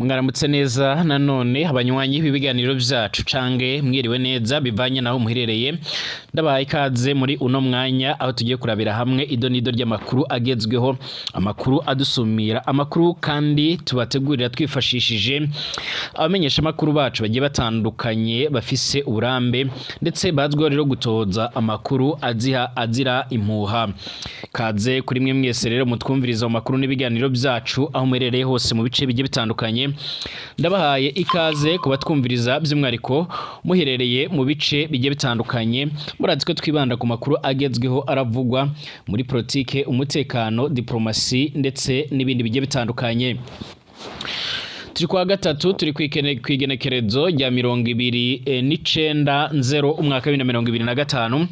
Mwaramutse neza nanone abanywanyi b'ibiganiro byacu cange mwiriwe neza bivanye naho muherereye ndabaye ikaze muri uno mwanya aho tugiye kurabira hamwe idonido ry'amakuru agezweho amakuru adusumira amakuru kandi tubategurira twifashishije abamenyesha amakuru bacu bagiye batandukanye bafise uburambe ndetse bazwiho rero gutoza amakuru azira impuha kaze kuri mwe mwese rero mutwumviriza amakuru n'ibiganiro byacu aho muherereye hose mu bice bigiye bitandukanye ndabahaye ikaze kubatwumviriza by'umwariko muherereye mu bice bigiye bitandukanye murazi ko twibanda ku makuru agezweho aravugwa muri politike umutekano diplomasi ndetse n'ibindi bigiye bitandukanye turi kwa gatatu turi kwigenekerezo rya 29/0 umwaka wa 2025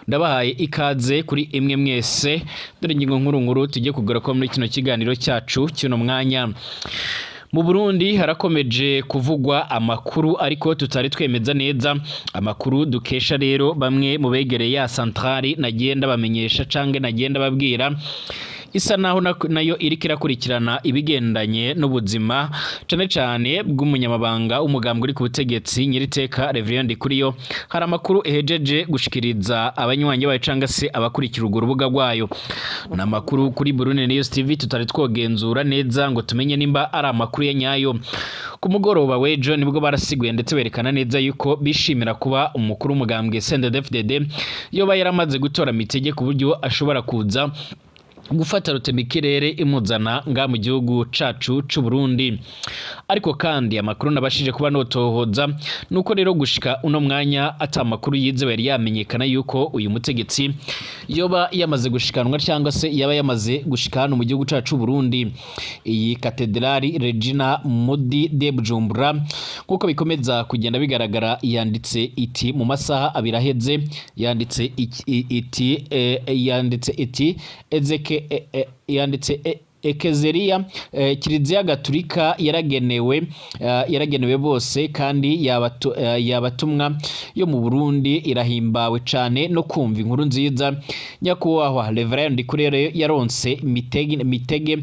ndabahaye ikaze kuri imwe mwese dore ingingo nkuru tugiye kugura ko muri kino kiganiro cyacu kino mwanya. Mu Burundi harakomeje kuvugwa amakuru ariko tutari twemeza neza amakuru dukesha rero bamwe mu begereye ya centrale nagenda bamenyesha cange nagenda babwira isa naho nayo iriko irakurikirana ibigendanye n'ubuzima cane bw'umunyamabanga umugambwe uri ku butegetsi nyiriteka ndikuriyo hari amakuru ehejeje gushikiriza abanywanyi bayo canga se abakurikira urwo rubuga rwayo na makuru kuri Burundi News TV tutari twogenzura neza ngo tumenye nimba ari amakuru ya nyayo. Ku mugoroba w'ejo nibwo barasiguye ndetse berekana neza yuko bishimira kuba umukuru umugambwe CNDD-FDD yoba yaramaze gutora mitege ku buryo ashobora kuza gufata rutemikirere imuzana nga mu gihugu cacu c'u Burundi. Ariko kandi amakuru nabashije kuba notohoza nuko rero gushika uno mwanya ata makuru yizewe yari yamenyekana yuko uyu mutegetsi yoba yamaze gushikanwa cyangwa se yaba yamaze gushikana mu gihugu cacu c'u Burundi. Iyi katedrali Regina Modi de Bujumbura nkuko bikomeza kugenda bigaragara yanditse iti mu masaha abiraheze yanditse iti ezeke yanditse Ekezeria Kiliziya Gatulika yaragenewe bose kandi yabatumwa yo mu Burundi irahimbawe cane no kumva inkuru nziza nyakubahwa Reverend ndikuriyo yaronse mitege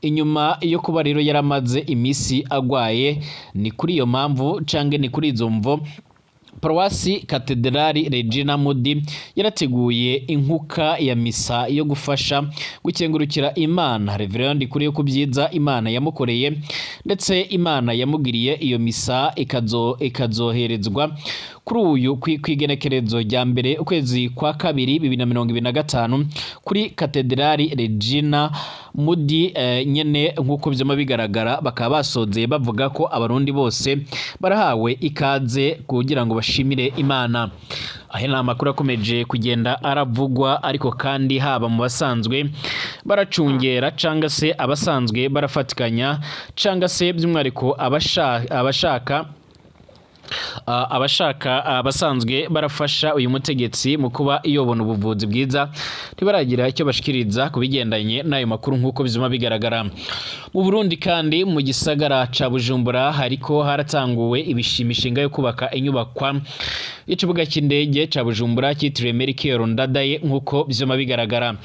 inyuma yo kuba rero yaramaze imisi agwaye. Ni kuri iyo mpamvu cange ni kuri izo mvo Paruwasi Katedrali Regina Modi yarateguye inkuka ya misa yo gufasha gukengurukira Imana Reverend ndikuriyo kubyiza Imana yamukoreye ndetse Imana yamugiriye. Iyo misa ikazoherezwa kuri uyu kwigenekerezo rya mbere ukwezi kwa kabiri 2025 kuri Katedrali Regina Modi nyene nkuko byoma bigaragara bakaba basozeye bavuga ko abarundi bose barahawe ikaze kugira ngo bashimire Imana. Ahe na makuru akomeje kugenda aravugwa ariko kandi haba mu basanzwe baracungera canga se abasanzwe barafatikanya canga se by'umwariko abasanzwe barafasha uyu mutegetsi mu kuba iyobona ubuvuzi bwiza ntibaragira icyo bashikiriza kubigendanye nayo makuru nkuko bizuma bigaragara. Mu Burundi kandi mu gisagara ca Bujumbura hariko haratanguwe ibishimishinga yo kubaka inyubakwa ikibuga cy'indege ca Bujumbura cyitiriwe Melchior Ndadaye nkuko bizuma bigaragara.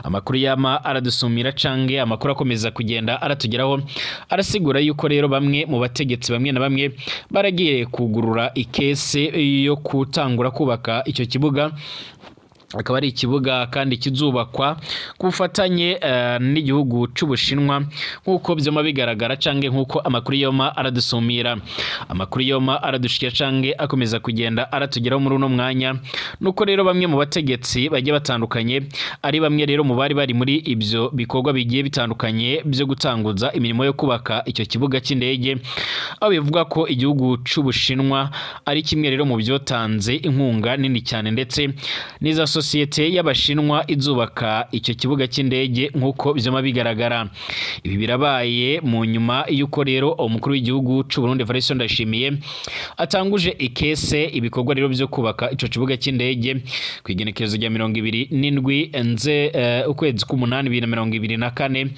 Amakuru yama aradusumira cange amakuru akomeza kugenda aratugeraho arasigura yuko rero bamwe mu bategetsi bamwe na bamwe baragiye kugurura ikese yo kutangura kubaka icyo kibuga. Akaba ari ikibuga kandi kizubakwa kufatanye n'igihugu c'Ubushinwa nkuko byoma bigaragara cange nkuko amakuru yoma aradusumira. Amakuru yoma aradushikira cange akomeza kugenda aratugeraho muri uno mwanya nuko rero bamwe mu bategetsi bagiye batandukanye ari bamwe rero mu bari bari muri ibyo bikorwa bigiye bitandukanye byo gutanguza imirimo yo kubaka icyo kibuga cy'indege aho bivuga ko igihugu c'Ubushinwa ari kimwe rero mu byotanze inkunga nini cyane ndetse niza sosiyete y'Abashinwa izubaka icyo kibuga cy'indege nkuko byoma bigaragara. Ibi birabaye mu nyuma yuko rero umukuru w'igihugu c'u Burundi ndashimiye atanguje ikese ibikorwa rero byo kubaka icyo kibuga cy'indege kwigenekerezo rya 27 ukwezi k'umunani 2024.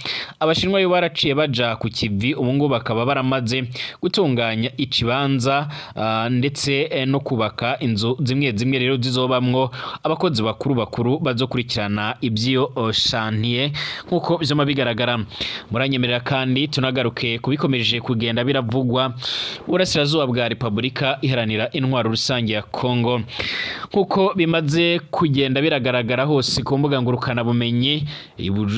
Abashinwa yo baraciye baja ku kivi ubu ngo bakaba baramaze gutunganya ikibanza ndetse no kubaka inzu zimwe rero zizobamwo abakozi bakuru bakuru bazokurikirana ibyo shantiye nkuko bizoma bigaragara. Muranyemerera kandi tunagaruke kubikomeje kugenda biravugwa burasirazuba bwa Repubulika iharanira intwaro rusange ya Kongo, nkuko bimaze kugenda biragaragara hose ku mbuga ngurukana bumenyi.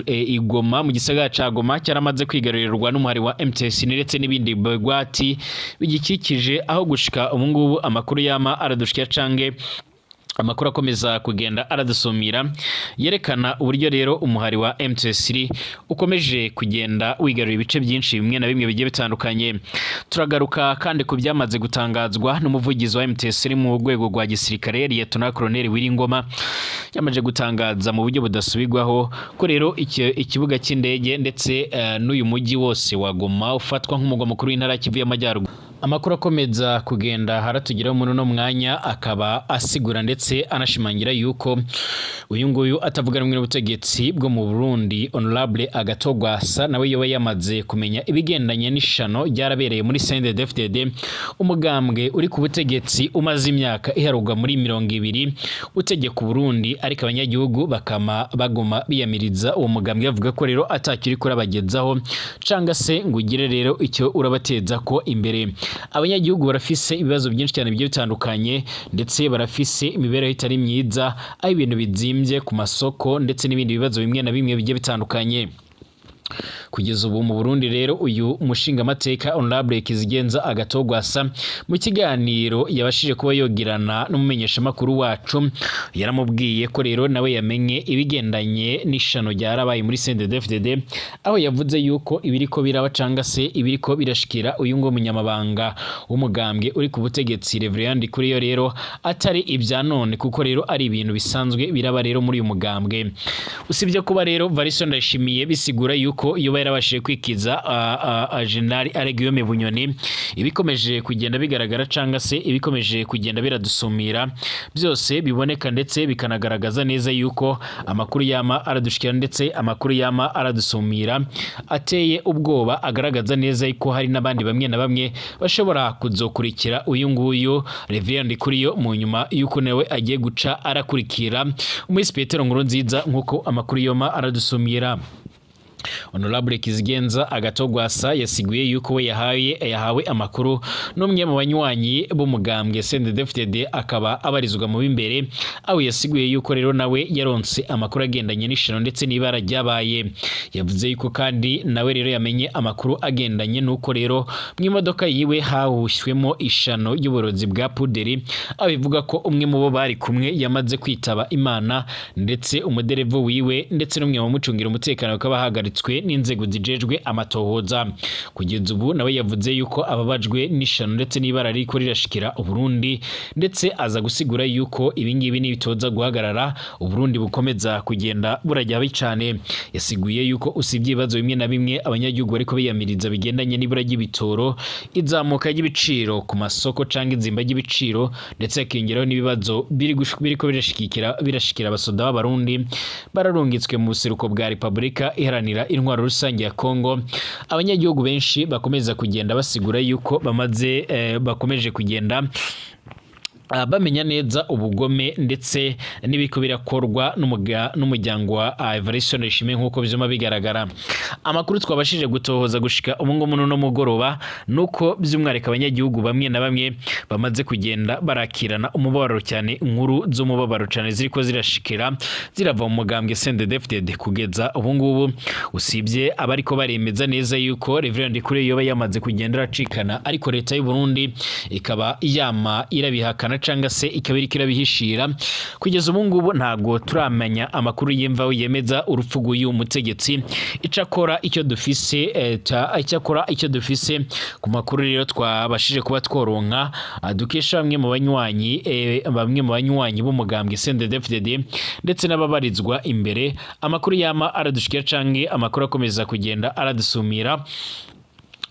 Igoma mu gisagara ca Goma cyaramaze kwigarurirwa n'umuhari wa MTS ndetse n'ibindi bigwati bigikikije, aho gushika ubungubu amakuru yama aradushikira cange amakuru akomeza kugenda aradusumira yerekana uburyo rero umuhari wa M23 ukomeje kugenda wigarura ibice byinshi bimwe na bimwe bigiye bitandukanye. Turagaruka kandi ku byamaze gutangazwa n'umuvugizi wa M23 mu rwego rwa gisirikare Lieutenant Colonel Wiringoma, yamaje gutangaza mu buryo budasubirwaho ko rero ikibuga cy'indege ndetse n'uyu mujyi wose wa Goma ufatwa nk'umugwa mukuru w'intara Kivu y'Amajyaruguru. Amakuru akomeza kugenda haratugiraho muri no mwanya akaba asigura ndetse anashimangira yuko uyu nguyu atavuga rumwe n'ubutegetsi bwo mu Burundi Honorable Agatogwasa nawe yoba yamaze kumenya ibigendanye n'ishano ryarabereye muri CNDD-FDD, umugambwe uri ku butegetsi umaze imyaka iharugwa muri 20 utegeka Burundi, ariko abanyagihugu bakama bagoma biyamiriza uwo mugambwe bavuga ko rero atakiri kuri abagezaho canga se ngo ugire rero icyo urabateza ko imbere. Abanyagihugu barafise ibibazo byinshi cyane bigiye bitandukanye ndetse barafise imibereho itari myiza, aho ibintu bizimbye ku masoko ndetse n'ibindi bibazo bimwe na bimwe bigiye bitandukanye. Kugeza ubu mu Burundi rero uyu mushingamateka Honorable Kizigenza Agatogwasa mu kiganiro yabashije kuba yogirana n'umumenyesha makuru wacu yaramubwiye ko rero nawe yamenye ibigendanye n'ishano ryarabaye muri CNDD-FDD, aho yavuze yuko ibiriko biraba canga se ibiriko birashikira uyu ngo munyamabanga w'umugambwe uri ku butegetsi Reverend Ndikuriyo rero atari ibya none, kuko rero ari ibintu bisanzwe biraba rero muri uyu mugambwe. Usibye kuba rero Variso Ndashimiye bisigura yuko iyo yarabashije kwikiza General Alegiyome Bunyoni, ibikomeje kugenda bigaragara canga se ibikomeje kugenda biradusumira byose biboneka ndetse bikanagaragaza neza yuko amakuru yama aradushikira ndetse amakuru yama aradusumira ateye ubwoba, agaragaza neza yuko hari nabandi bamwe na bamwe bashobora kuzokurikira uyu nguyu Reverend Ndikuriyo mu nyuma yuko nawe agiye guca arakurikira umwisi Petero Nkurunziza nkuko amakuru yoma aradusumira. Honorable Kizigenza Agatogwasa yasiguye yuko we yahawe amakuru n'umwe mu banywanyi b'umugambwe CNDD-FDD akaba abarizwa mu bimbere, aho yasiguye yuko rero nawe yaronse amakuru agendanye n'ishano ndetse n'ibara ryabaye. Yavuze yuko kandi nawe rero yamenye amakuru agendanye nuko rero mu imodoka yiwe hahushywemo ishano y'uburozi bwa puderi, aho bivuga ko umwe mu bo bari kumwe yamaze kwitaba Imana ndetse umuderevo wiwe ndetse n'umwe mu mucungira umutekano bakaba hagaritse n'inzego zijejwe amatohoza. Kugeza ubu nawe yavuze yuko ababajwe n'ishano ndetse n'ibara riko rirashikira Uburundi, ndetse aza gusigura yuko ibingibi nibitoza guhagarara Uburundi bukomeza kugenda burajya bicane. Yasiguye yuko usibye ibibazo bimwe na bimwe abanyagihugu ariko biyamiriza bigendanye n'ibura ry'ibitoro, izamuka ry'ibiciro ku masoko canga izimba ry'ibiciro, ndetse akingeraho n'ibibazo biriko birashikira abasoda b'Abarundi bararungitswe mu buseruko bwa Repubulika iharanira intwaro rusange ya Kongo. Abanyagihugu benshi bakomeza kugenda basigura yuko bakomeje kugenda bamenya neza ubugome ndetse n'ibiko birakorwa n'umuryango wa Variso Ndashimiye nkuko bizoma bigaragara. Amakuru twabashije gutohoza gushika umungu no mugoroba nuko by'umwareka abanyagihugu bamwe na bamwe bamaze kugenda barakirana umubabaro cyane, inkuru z'umubabaro cyane ziriko zirashikira zirava mu mugambwe CNDD-FDD. Kugeza ubu ngubu usibye abariko baremeza neza yuko Reverend Ndikuriyo yoba yamaze kugenda racikana, ariko leta y'u Burundi ikaba yama irabihakana canga se ikabiri kirabihishira. Kugeza ubu ngubu ntago turamenya amakuru yemvaho yemeza urupfu rw'uyu mutegetsi. Icakora icyo dufise ku makuru rero twabashije kuba tworonka dukesha bamwe mu banywanyi b'umugambwe CNDD-FDD ndetse n'ababarizwa imbere, amakuru yama aradushikira canke amakuru akomeza kugenda aradusumira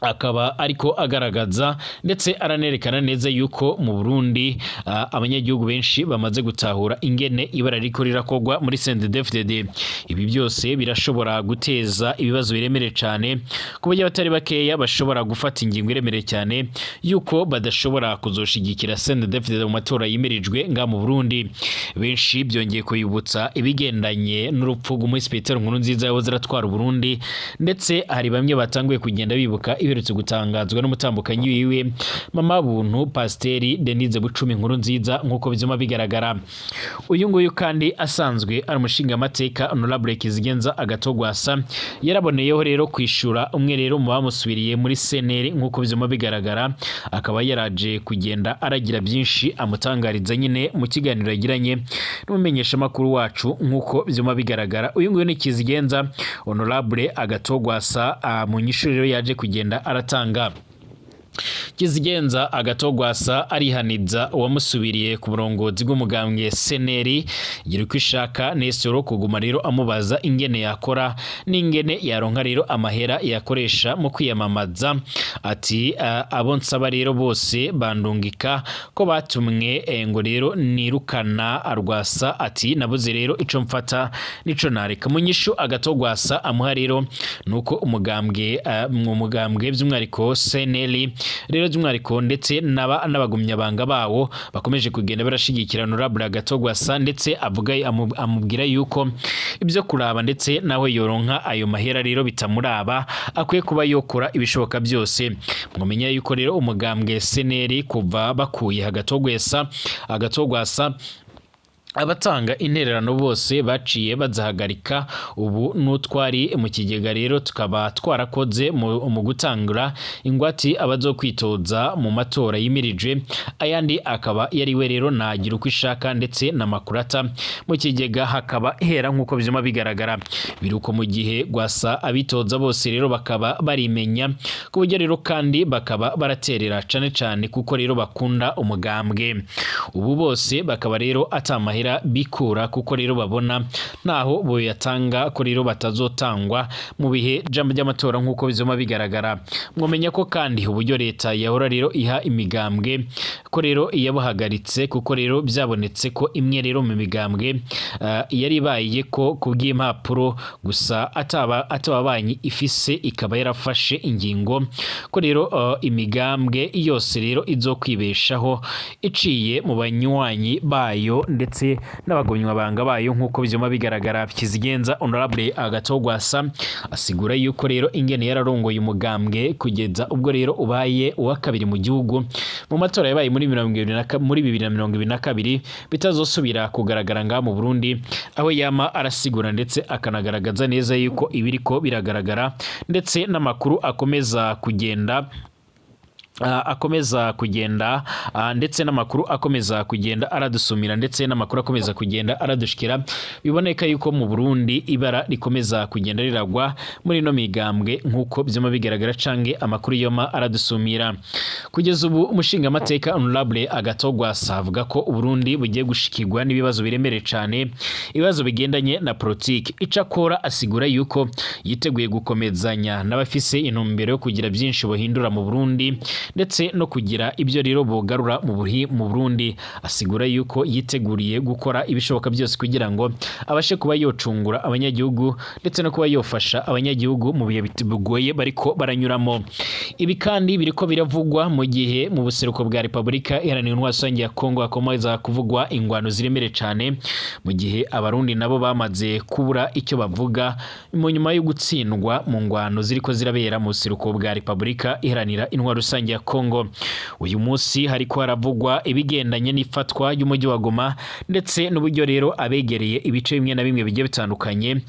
akaba ariko agaragaza ndetse aranerekana neza yuko mu Burundi abanyagihugu benshi bamaze gutahura ingene ibara riko rirakogwa muri CNDD-FDD. Ibi byose birashobora guteza ibibazo biremere cyane ku buryo batari bakeya bashobora gufata ingingo iremere cyane yuko badashobora kuzoshigikira CNDD-FDD mu matora yimerijwe nga mu Burundi. Benshi byongeye kuyibutsa ibigendanye n'urupfu rw'umuinspecteur Nkurunziza yahoze aratwara Burundi, ndetse hari bamwe batanguye kugenda bibuka iherutse gutangazwa n'umutambukanyi wiwe mama buntu Pasiteri Denise Bucumi Nkurunziza nk'uko bizima bigaragara. Uyu nguyu kandi asanzwe ari umushinga amateka Honorable Kizigenza Agatogwasa yaraboneyeho rero kwishura umwe rero mu bamusubiriye muri seneri nk'uko bizima bigaragara, akaba yaraje kugenda aragira byinshi amutangariza nyine mu kiganiro yagiranye n'umumenyesha makuru wacu nk'uko bizima bigaragara. Uyu nguyu ni Kizigenza Honorable Agatogwasa mu nyishuriro yaje kugenda aratanga. Kizigenza Agatogwasa arihaniza uwamusubiriye ku burongozi bw'umugambwe seneri gira uko ishaka nesoro kuguma rero amubaza ingene yakora n'ingene yaronka rero amahera yakoresha mu kwiyamamaza. Ati abo nsaba rero bose bandungika ko batumwe ngo rero nirukana arwasa. Ati nabuze rero ico mfata nico nareka. Munyishu Agatogwasa amuha rero nuko umugambwe mu mugambwe by'umwariko seneri rero by'umwariko ndetse n'abagumya banga bawo bakomeje kugenda barashigikira Honorable Agatogwasa, ndetse avuga amubwira yuko ibyo kuraba ndetse nawe yoronka ayo mahera rero bitamuraba, akwiye kuba yokora ibishoboka byose. Mwamenya yuko rero umugambwe seneri kuva bakuye Agatogwasa abatanga intererano bose baciye bazahagarika. Ubu n'utwari mu kigega rero tukaba twarakoze mu gutangura ingwati abazokwitoza mu matora yimirije, ayandi akaba yariwe rero nagira uko ishaka ndetse na makurata mu kigega hakaba hera nk'uko bizima bigaragara. Biruko mu gihe Gwasa abitoza bose rero bakaba barimenya ku buryo rero kandi bakaba baraterera cane kuko rero bakunda umugambwe. Ubu bose bakaba rero atamahera bikura kuko rero babona naho boyatanga ko rero batazotangwa mu bihe by'amatora nk'uko bizoma bigaragara. Mwomenya ko kandi uburyo leta yahora rero iha imigambwe ko rero iyabahagaritse kuko rero byabonetse ko imwe rero mu migambwe yari bayiye ko kubw'impapuro gusa atababanyi ifise ikaba yarafashe ingingo ko rero imigambwe yose rero izokwibeshaho iciye mu banywanyi bayo ndetse n'abagonywa banga bayo nk'uko bizoma bigaragara. Kizigenza Honorable Agatogwasa asigura yuko rero ingene yararongoye umugambwe kugeza ubwo rero ubaye uwa kabiri mu gihugu mu matora yabaye muri 2022 bitazosubira kugaragara nga mu Burundi, aho yama arasigura ndetse akanagaragaza neza yuko ibiriko biragaragara ndetse n'amakuru akomeza kugenda ndetse n'amakuru akomeza kugenda aradusumira ndetse n'amakuru akomeza kugenda aradushikira. Biboneka yuko mu Burundi ibara rikomeza kugenda riragwa muri no migambwe nk'uko byama bigaragara cange amakuru yoma aradusumira. Kugeza ubu umushinga amateka Honorable Agatogwasa avuga ko Burundi bugiye gushikirwa n'ibibazo biremere cane, ibibazo bigendanye na politiki. Icakora asigura yuko yiteguye gukomezanya n'abafise intumbero yo kugira byinshi bohindura mu Burundi ndetse no kugira ibyo rero bogarura mu Burundi. Asigura yuko yiteguriye gukora ibishoboka byose kugira ngo abashe kuba yocungura abanyagihugu ndetse no kuba yofasha abanyagihugu mu bihe bigoye bariko baranyuramo. Ibi kandi biriko biravugwa mu gihe mu buseruko bwa Republika Iharanira Intwaro Rusange ya Kongo hakomeza kuvugwa ingwano ziremere cyane, mu gihe abarundi nabo bamaze kubura icyo bavuga mu nyuma yo gutsindwa mu ngwano ziriko zirabera mu buseruko bwa Republika Iharanira Intwaro Rusange ya Kongo. Uyu munsi hariko haravugwa ibigendanye n'ifatwa y'umujyi wa Goma ndetse n'uburyo rero abegereye ibice bimwe na bimwe bigiye bitandukanye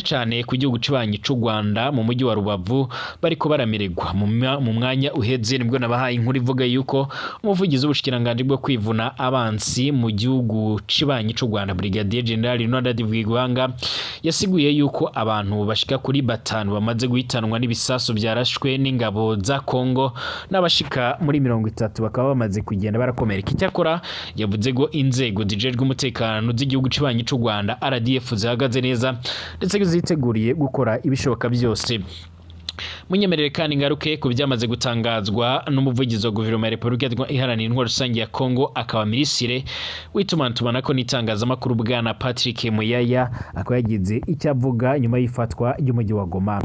cane ku gihugu cibanyi c'u Rwanda mu mujyi wa Rubavu bariko baramererwa mu mwanya uheze. Nibwo nabahaye inkuru ivuga yuko umuvugizi w'ubushikiranganje bwo kwivuna abansi mu gihugu cibanyi c'u Rwanda Brigadier General Ronald Divigwanga yasiguye yuko abantu bashika kuri 5 bamaze guhitanwa n'ibisasu byarashwe n'ingabo za Kongo n'abashika muri 30 bakaba bamaze kugenda barakomereka. Icyakora yavuze ngo inzego zijejwe umutekano z'igihugu cibanyi c'u Rwanda RDF zihagaze neza ndetse ziteguriye gukora ibishoboka byose munyemerere kandi ngaruke ku byamaze gutangazwa n'umuvugizi wa guverinoma ya Repubulika Iharanira Intwaro Rusange ya Kongo akaba minisitiri w'itumanaho n'itangazamakuru bwana Patrick Muyaya akaba yagize icyo avuga nyuma y'ifatwa ry'umujyi wa Goma.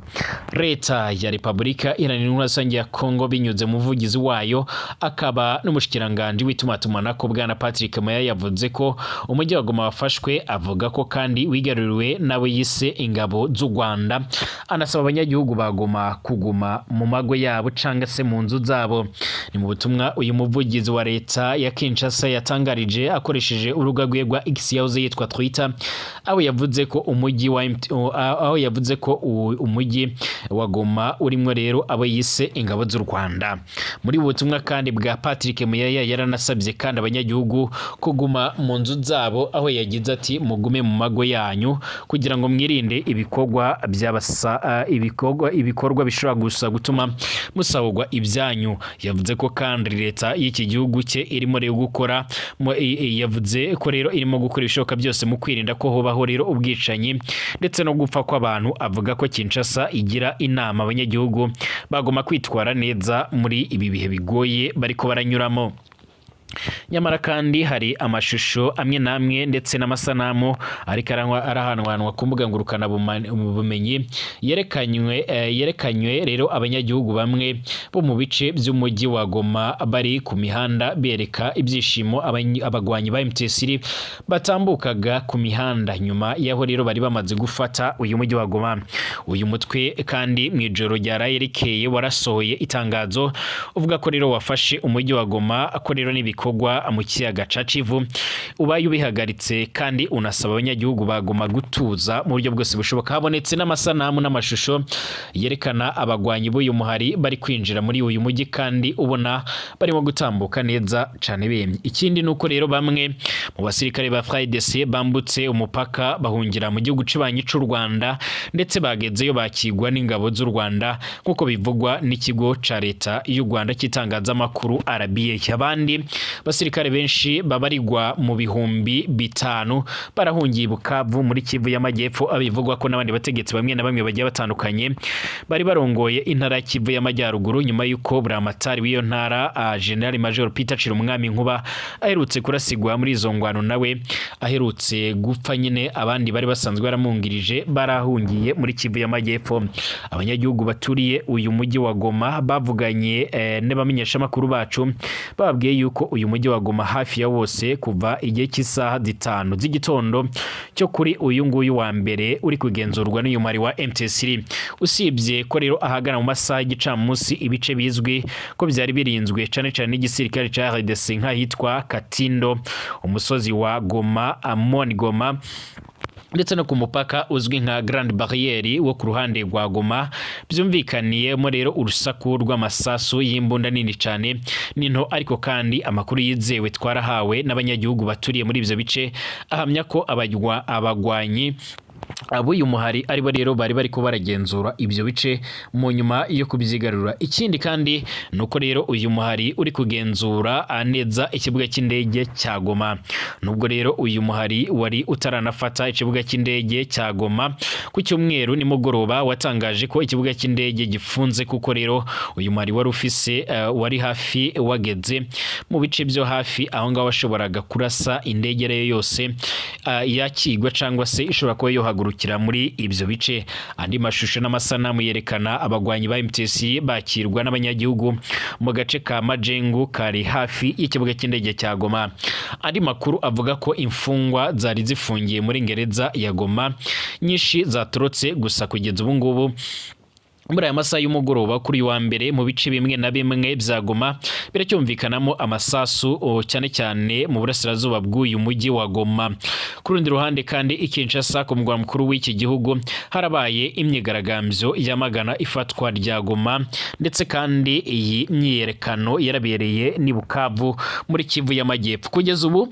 Leta ya Repubulika Iharanira Intwaro Rusange ya Kongo binyuze mu muvugizi wayo akaba n'umushikiranganje w'itumanaho bwana Patrick Muyaya yavuze ko umujyi wa Goma wafashwe, avuga ko kandi wigaruriwe nabo yise ingabo z'u Rwanda, anasaba abanyagihugu ba Goma kuguma mu mago yabo canga se mu nzu zabo. Ni mu butumwa uyu muvugizi wa leta ya Kinshasa yatangarije akoresheje urubuga rwe rwa X yahoze yitwa Twitter, aho yavuze ko umujyi wa Goma urimo rero abo yise ingabo z'u Rwanda. Muri butumwa kandi bwa Patrick Muyaya yaranasabye kandi abanyagihugu kuguma mu nzu zabo, aho yagize ati mugume mu mago yanyu kugira ngo mwirinde ibikorwa bishobora gusa gutuma musahurwa ibyanyu. Yavuze ko kandi leta y'iki gihugu cye irimo rero gukora ibishoboka byose mu kwirinda ko hobaho rero ubwicanyi ndetse no gupfa kw'abantu. Avuga ko Kinshasa igira inama abanyagihugu bagomba kwitwara neza muri ibi bihe bigoye bariko baranyuramo. Nyamara kandi hari amashusho amwe namwe ndetse n'amasanamu ariko arahanwanwa ku mbuga ngurukana bumenyi yerekanywe rero abanyagihugu bamwe bo mu bice by'umujyi wa Goma bari ku mihanda bereka ibyishimo abagwanyi ba MTSR batambukaga ku mihanda nyuma yaho rero bari bamaze gufata uyu mujyi wa Goma. Uyu mutwe kandi mu ijoro ryarayerekeye warasohoye itangazo uvuga ko rero wafashe umujyi wa Goma, ko rero bikorwa mu kiyaga ca Kivu ubaye ubihagaritse, kandi unasaba abanyagihugu bagoma gutuza mu buryo bwose bushoboka. Habonetse n'amasanamu n'amashusho yerekana abagwanyi b'uyu muhari bari kwinjira muri uyu mujyi kandi ubona barimo gutambuka neza cane bemye. Ikindi nuko rero bamwe mu basirikare ba VIDEO bambutse umupaka bahungira mu gihugu cibanyi c'u Rwanda, ndetse bagezeyo bakigwa n'ingabo z'u Rwanda nkuko bivugwa n'ikigo ca leta y'u Rwanda kitangaza amakuru RBA. Abandi basirikare benshi babarirwa mu bihumbi 5 barahungiye Bukavu muri Kivu y'Amajyepfo, abivugwa ko n'abandi bategetsi bamwe na bamwe bagiye batandukanye bari barongoye intara Kivu y'Amajyaruguru nyuma yuko buramatari w'iyo ntara General Major Peter Chirumwami Nkuba aherutse kurasigwa muri izo ngwano, nawe aherutse gupfa nyine. Abandi bari basanzwe baramungirije barahungiye muri Kivu y'Amajyepfo. Abanyagihugu baturiye uyu mujyi wa Goma bavuganye n'abamenyesha makuru bacu bababwiye yuko uyu mujyi wa Goma hafi ya wose kuva igihe cy'isaha 5 z'igitondo cyo kuri uyu nguyu wa mbere uri kugenzurwa n'uyu mari wa MTSR. Usibye ko rero ahagana mu masaha y'igicamunsi ibice bizwi ko byari birinzwe cane cane n'igisirikare ca RDC nk'ahitwa Katindo, umusozi wa Goma, Amon Goma, ndetse no ku mupaka uzwi nka Grande Barriere wo ku ruhande rwa Goma, byumvikaniyemo rero urusaku rw'amasasu y'imbunda nini cyane ninto. Ariko kandi amakuru yizewe twarahawe n'abanyagihugu baturiye muri ivyo bice ahamya ko abagwanyi uyu muhari aribo rero bari ko baragenzura ibyo bice mu nyuma yo kubyigarura. Ikindi kandi nuko rero uyu muhari uri kugenzura neza ikibuga cy'indege cya Goma, nubwo rero uyu muhari wari utaranafata ikibuga cy'indege cya Goma ku cyumweru nimugoroba watangaje ko ikibuga cy'indege gifunze, kuko rero uyu muhari wari hafi wageze mu bice byo hafi aho ngaho washoboraga kurasa indege rero yose yakigwa cyangwa se ishobora kuba yohagurukira muri ibyo bice. Andi mashusho n'amasanamu yerekana abagwanyi ba MTSR bakirwa n'abanyagihugu mu gace ka Majengu kari hafi y'ikibuga cy'indege cya Goma. Andi makuru avuga ko imfungwa zari zifungiye muri gereza ya Goma nyinshi zatorotse, gusa kugeza ubu ngubu muri aya masaha y'umugoroba kuri wa mbere mu bice bimwe na bimwe bya Goma biracyumvikanamo amasasu cyane cyane mu burasirazuba bw'uyu mujyi wa Goma. Ku rundi ruhande kandi Kinshasa ku mugwa mukuru w'iki gihugu harabaye imyigaragambyo yamagana ifatwa rya Goma, ndetse kandi iyi myiyerekano yarabereye ni Bukavu muri Kivu y'Amajyepfo. Kugeza ubu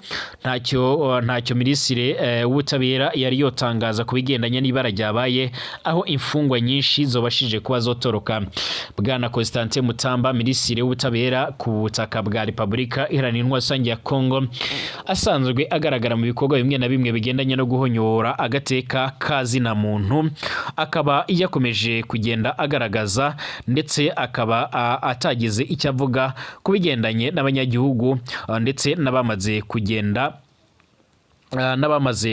ntacyo minisitiri w'ubutabera yari yotangaza kubigendanye n'ibara ryabaye, aho imfungwa nyinshi zobashije kuba zotoroka. Bwana Constantin Mutamba, minisitiri w'ubutabera ku butaka bwa Repubulika Iharanira Intwaro Rusange ya Kongo, asanzwe agaragara mu bikorwa bimwe na bimwe bigendanye no guhonyora agateka kazina muntu, akaba yakomeje kugenda agaragaza ndetse akaba atagize icyo avuga ku bigendanye n'abanyagihugu ndetse n'abamaze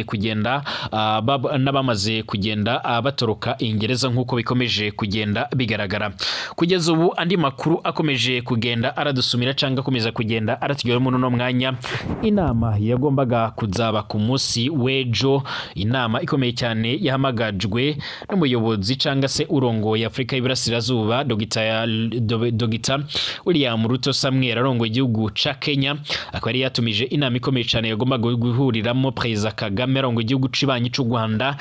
kugenda batoroka ingereza nk'uko bikomeje kugenda bigaragara. Kugeza ubu andi makuru akomeje kugenda aradusumira cyangwa akomeza kugenda aratugera muri no mwanya. Inama yagombaga kuzaba ku munsi w'ejo, inama ikomeye cyane yahamagajwe n'umuyobozi cyangwa se urongoye Afrika y'Iburasirazuba Dr. William Ruto Samuel arongoye igihugu ca Kenya, akaba yari yatumije inama ikomeye cyane yagombaga guhuriramo Perezida Kagame arongoye igihugu cibanyi cy'u Rwanda